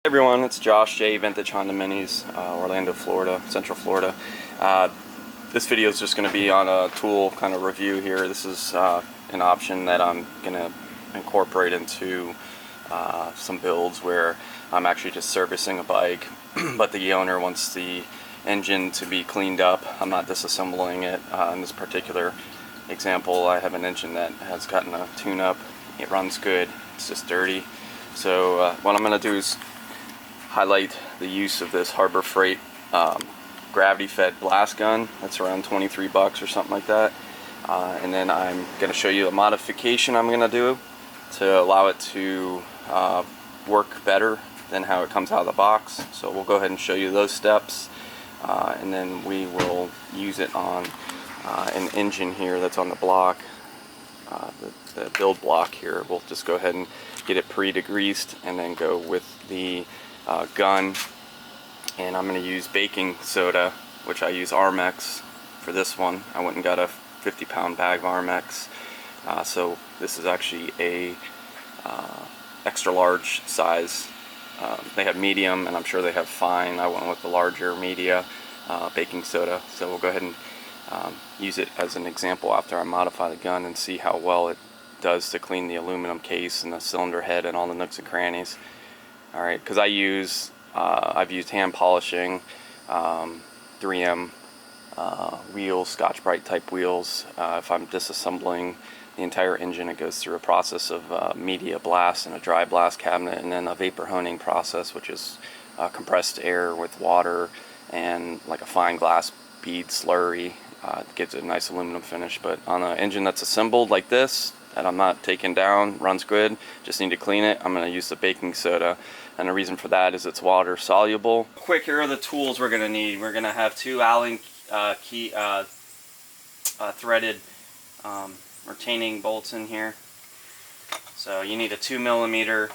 Hey everyone, it's Josh J, Vintage Honda Minis, Orlando, Florida, Central Florida. This video is just going to be on a tool kind of review here. This is an option that I'm going to incorporate into some builds where I'm actually just servicing a bike, but the owner wants the engine to be cleaned up. I'm not disassembling it. In this particular example, I have an engine that has gotten a tune-up. It runs good, it's just dirty. So what I'm going to do is highlight the use of this Harbor Freight gravity-fed blast gun. That's around 23 bucks or something like that. And then I'm going to show you a modification I'm going to do to allow it to work better than how it comes out of the box. So we'll go ahead and show you those steps, and then we will use it on an engine here that's on the block, the build block here. We'll just go ahead and get it pre-degreased and then go with the gun. And I'm going to use baking soda, which I use Armex for this one. I went and got a 50-pound bag of Armex. So this is actually a extra large size. They have medium, and I'm sure they have fine. I went with the larger media baking soda. So we'll go ahead and use it as an example after I modify the gun and see how well it does to clean the aluminum case and the cylinder head and all the nooks and crannies. Alright, because I've used hand polishing, 3M wheels, Scotch-Brite type wheels. If I'm disassembling the entire engine, it goes through a process of media blast and a dry blast cabinet, and then a vapor honing process, which is compressed air with water and like a fine glass bead slurry. It gives it a nice aluminum finish. But on an engine that's assembled like this, that I'm not taking down, runs good, just need to clean it, I'm going to use the baking soda. And the reason for that is it's water soluble. Quick, here are the tools we're going to need. We're going to have two Allen key threaded retaining bolts in here. So you need a 2mm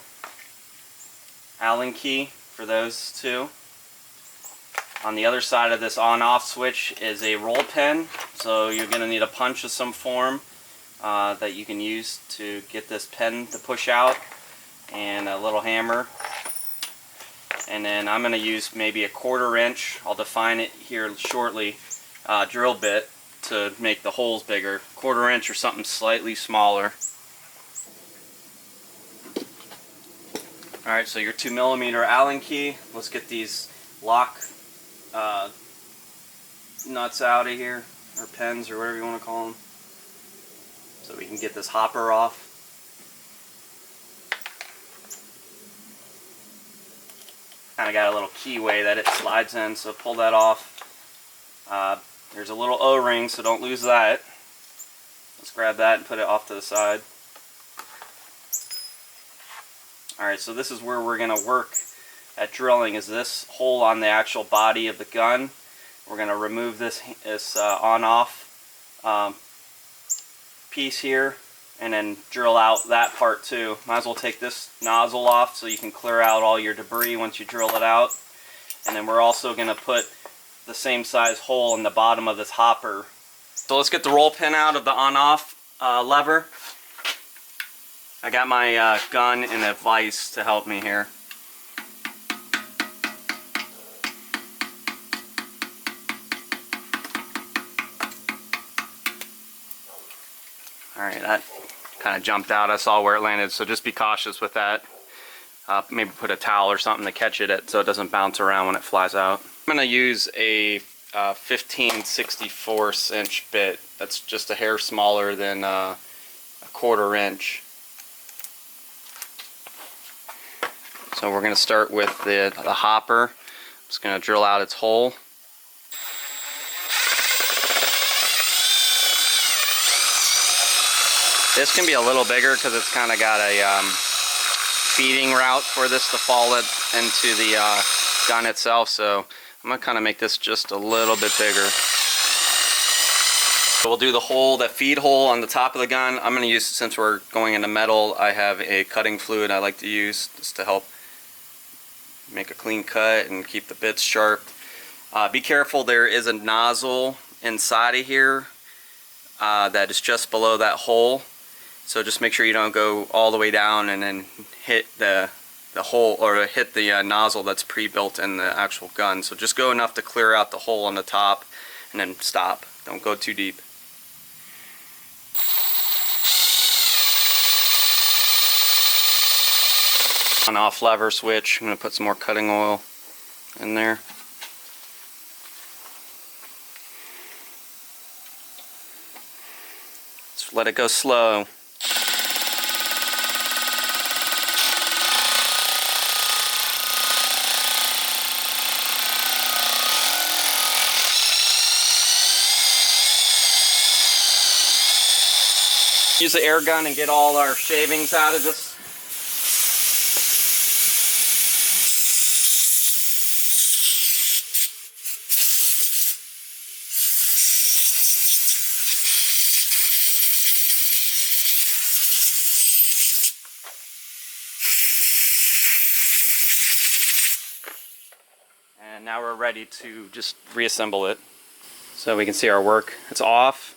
Allen key for those two. On the other side of this on-off switch is a roll pin. So you're going to need a punch of some form that you can use to get this pen to push out, and a little hammer. And then I'm going to use maybe a 1/4 inch, I'll define it here shortly, drill bit to make the holes bigger. 1/4 inch or something slightly smaller. Alright, so your 2mm Allen key. Let's get these lock nuts out of here, or pens, or whatever you want to call them, so we can get this hopper off. Kind of got a little keyway that it slides in, so pull that off. There's a little O-ring, so don't lose that. Let's grab that and put it off to the side. Alright, so this is where we're going to work at drilling, is this hole on the actual body of the gun. We're going to remove this on-off piece here, and then drill out that part too. Might as well take this nozzle off so you can clear out all your debris once you drill it out. And then we're also going to put the same size hole in the bottom of this hopper. So let's get the roll pin out of the on-off lever. I got my gun in a vise to help me here. Alright, that kind of jumped out. I saw where it landed, so just be cautious with that. Maybe put a towel or something to catch it so it doesn't bounce around when it flies out. I'm going to use a 15/64 inch bit. That's just a hair smaller than a 1/4 inch. So we're going to start with the hopper. I'm just going to drill out its hole. This can be a little bigger because it's kind of got a feeding route for this to fall into the gun itself. So I'm going to kind of make this just a little bit bigger. So we'll do the hole, that feed hole on the top of the gun. I'm going to use, since we're going into metal, I have a cutting fluid I like to use just to help make a clean cut and keep the bits sharp. Be careful, there is a nozzle inside of here that is just below that hole. So just make sure you don't go all the way down and then hit the the hole, or to hit the nozzle that's pre-built in the actual gun. So just go enough to clear out the hole on the top and then stop. Don't go too deep. On off lever switch, I'm going to put some more cutting oil in there. Just let it go slow. Use the air gun and get all our shavings out of this. And now we're ready to just reassemble it. So we can see our work. It's off,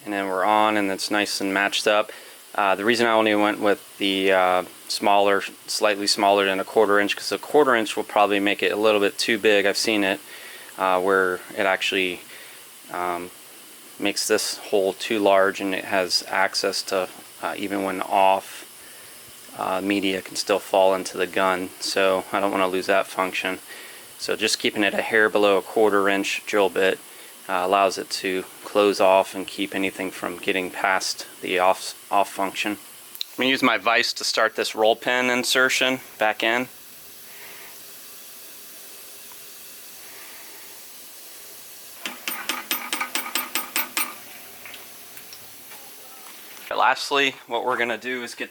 and then we're on, and it's nice and matched up. The reason I only went with the smaller, slightly smaller than a 1/4 inch, because a 1/4 inch will probably make it a little bit too big. I've seen it where it actually makes this hole too large, and it has access to, even when off, media can still fall into the gun. So I don't want to lose that function. So just keeping it a hair below a 1/4 inch drill bit allows it to close off and keep anything from getting past the off function. I'm going to use my vise to start this roll pin insertion back in. Lastly, what we're going to do is get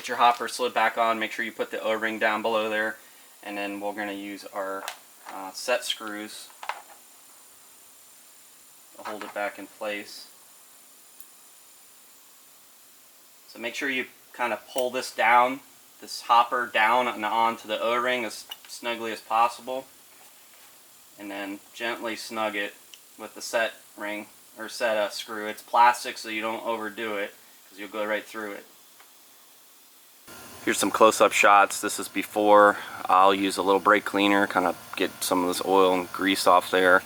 your hopper slid back on. Make sure you put the O-ring down below there, and then we're going to use our set screws to hold it back in place. So make sure you kind of pull this down, this hopper down and onto the O-ring as snugly as possible, and then gently snug it with the set ring or set screw. It's plastic, so you don't overdo it, because you'll go right through it. Here's some close-up shots. This is before. I'll use a little brake cleaner, kind of get some of this oil and grease off there,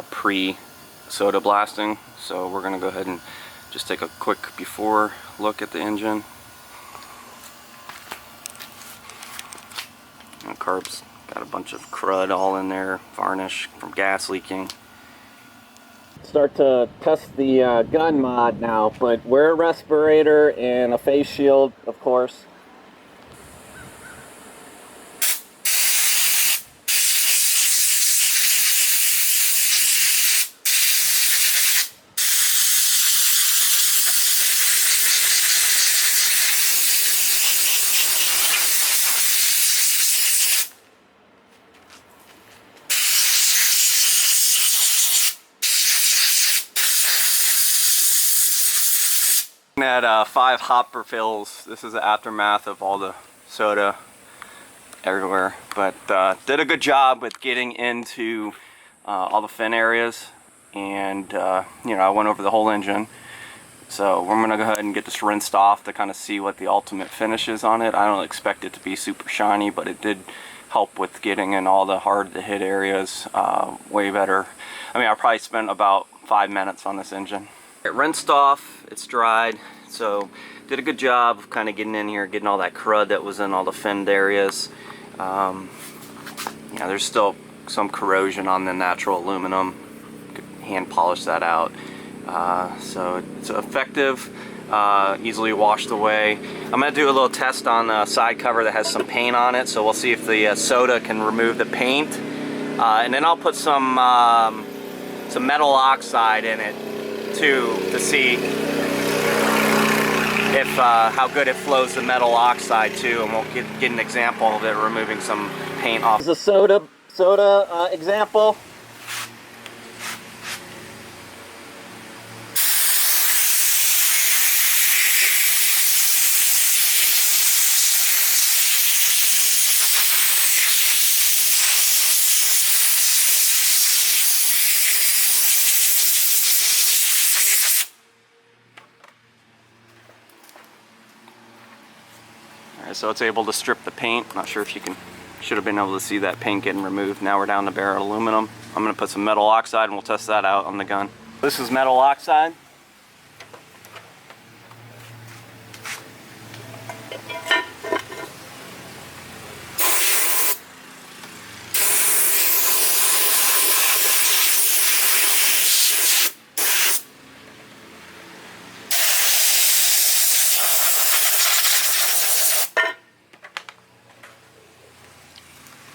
pre-soda blasting. So we're going to go ahead and just take a quick before look at the engine. And carb's got a bunch of crud all in there, varnish from gas leaking. Start to test the gun mod now, but wear a respirator and a face shield, of course. At 5 hopper fills. This is the aftermath of all the soda everywhere, but did a good job with getting into all the fin areas, and I went over the whole engine. So we're gonna go ahead and get this rinsed off to kind of see what the ultimate finish is on it. I don't expect it to be super shiny, but it did help with getting in all the hard to hit areas way better. I mean, I probably spent about 5 minutes on this engine. It rinsed off, it's dried, so did a good job of kind of getting in here, getting all that crud that was in all the finned areas. There's still some corrosion on the natural aluminum. Could hand polish that out. So it's effective, easily washed away. I'm going to do a little test on the side cover that has some paint on it, so we'll see if the soda can remove the paint. And then I'll put some metal oxide in it too, to see if how good it flows the metal oxide too, and we'll get an example of it removing some paint off. This is a soda example. so it's able to strip the paint. Not sure if you should have been able to see that paint getting removed. Now we're down to bare aluminum. I'm going to put some metal oxide and we'll test that out on the gun. This is metal oxide.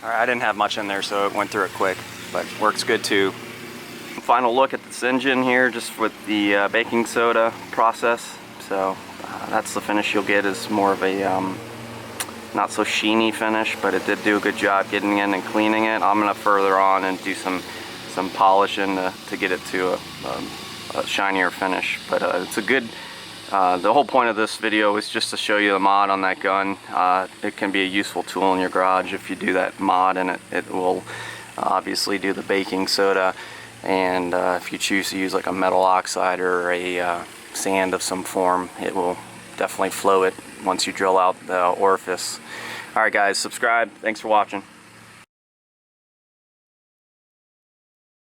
Alright, I didn't have much in there, so it went through it quick, but works good too. Final look at this engine here, just with the baking soda process. So that's the finish you'll get, is more of a not so sheeny finish, but it did do a good job getting in and cleaning it. I'm going to further on and do some polishing to get it to a shinier finish, but it's a good. The whole point of this video is just to show you the mod on that gun. It can be a useful tool in your garage if you do that mod, and it will obviously do the baking soda, and if you choose to use like a metal oxide or a sand of some form, it will definitely flow it once you drill out the orifice. Alright guys, subscribe. Thanks for watching.